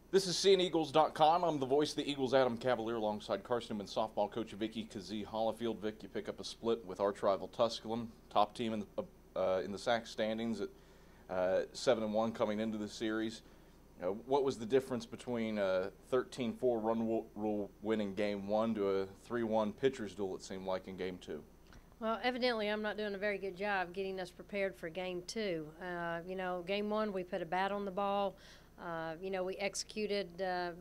This is SeeingEagles.com. I'm the voice of the Eagles, Adam Cavalier, alongside Carson-Newman softball coach Vickee Kazee-Hollifield. Vic, you pick up a split with arch rival Tusculum, top team in the SAC standings at 7-1 coming into the series. What was the difference between a 13-4 run rule win in Game 1 to a 3-1 pitcher's duel, it seemed like, in Game 2? Well, evidently I'm not doing a very good job getting us prepared for Game 2. Game 1 we put a bat on the ball. We executed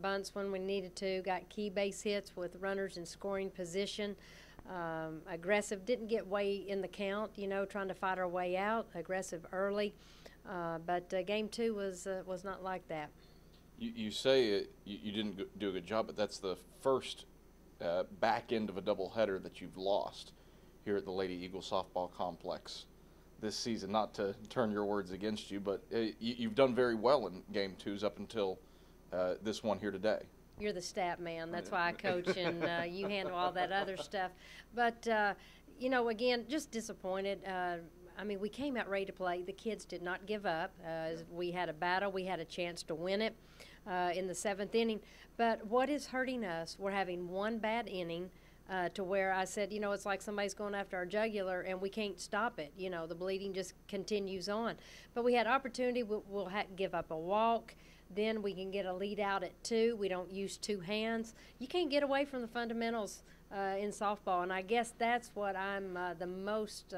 bunts when we needed to, got key base hits with runners in scoring position. Aggressive, didn't get way in the count, trying to fight our way out, aggressive early. But Game 2 was not like that. You say you didn't do a good job, but that's the first back end of a doubleheader that you've lost here at the Lady Eagle softball complex this season. Not to turn your words against you, but you've done very well in Game 2s up until this one here today. You're the stat man. That's why I coach, and you handle all that other stuff. But, again, just disappointed. We came out ready to play. The kids did not give up. We had a battle. We had a chance to win it in the 7th inning. But what is hurting us, we're having one bad inning to where I said, it's like somebody's going after our jugular and we can't stop it. The bleeding just continues on. But we had opportunity. We'll give up a walk. Then we can get a lead out at 2. We don't use 2 hands. You can't get away from the fundamentals in softball. And I guess that's what I'm the most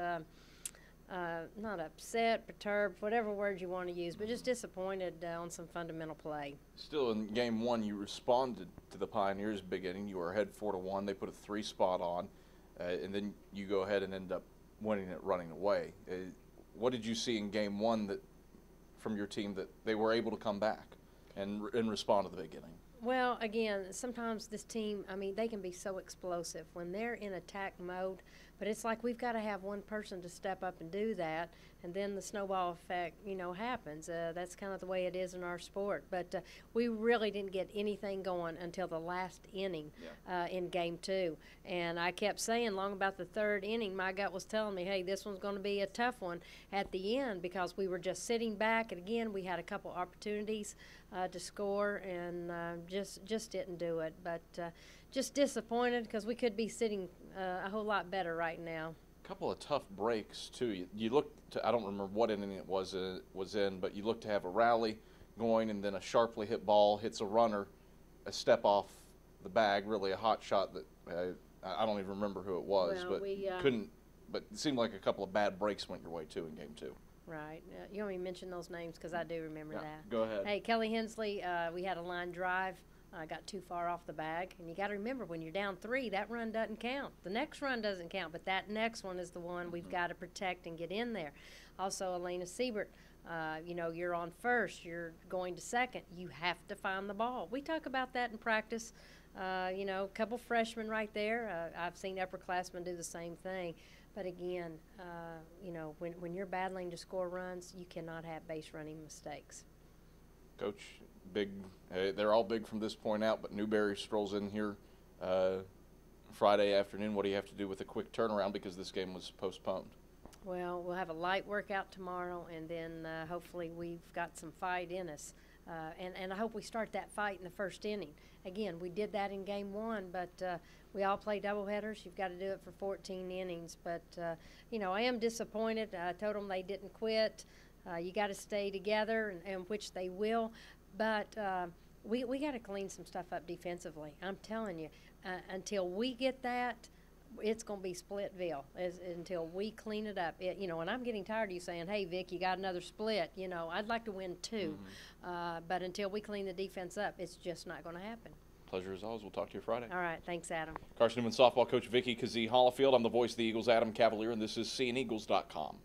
not upset, perturbed, whatever word you want to use, but just disappointed on some fundamental play. Still, in Game 1, you responded to the Pioneers' big inning. You were ahead 4-1. They put a 3 spot on, and then you go ahead and end up winning it running away. What did you see in Game 1 that, from your team, that they were able to come back and respond to the big inning? Well, again, sometimes this team, they can be so explosive when they're in attack mode, but it's like we've got to have one person to step up and do that, and then the snowball effect, happens. That's kind of the way it is in our sport. But we really didn't get anything going until the last inning in Game 2. And I kept saying long about the 3rd inning, my gut was telling me, hey, this one's going to be a tough one at the end because we were just sitting back. And, again, we had a couple opportunities to score and just didn't do it. But just disappointed because we could be sitting a whole lot better right now. A couple of tough breaks too. You looked to, I don't remember what inning it was in, but you looked to have a rally going, and then a sharply hit ball hits a runner, a step off the bag, really a hot shot that I don't even remember who it was, well, but couldn't. But it seemed like a couple of bad breaks went your way too in Game 2. Right. You want me to mention those names because I do remember that. Go ahead. Hey, Kelly Hensley, we had a line drive. Got too far off the bag. And you got to remember, when you're down 3, that run doesn't count. The next run doesn't count, but that next one is the one we've got to protect and get in there. Also, Elena Siebert, you're on first. You're going to second. You have to find the ball. We talk about that in practice. A couple freshmen right there. I've seen upperclassmen do the same thing. But again, when you're battling to score runs, you cannot have base running mistakes. Coach, big. They're all big from this point out, but Newberry strolls in here Friday afternoon. What do you have to do with a quick turnaround because this game was postponed? Well, we'll have a light workout tomorrow, and then hopefully we've got some fight in us. And I hope we start that fight in the 1st inning. Again, we did that in Game 1, but we all play doubleheaders. You've got to do it for 14 innings. But, I am disappointed. I told them they didn't quit. You got to stay together, and which they will. But we got to clean some stuff up defensively. I'm telling you, until we get that, it's going to be Splitville until we clean it up. And I'm getting tired of you saying, hey, Vic, you got another split. I'd like to win 2. But until we clean the defense up, it's just not going to happen. Pleasure as always. We'll talk to you Friday. All right. Thanks, Adam. Carson-Newman softball coach Vickee Kazee-Hollifield. I'm the voice of the Eagles, Adam Cavalier, and this is SeeingEagles.com.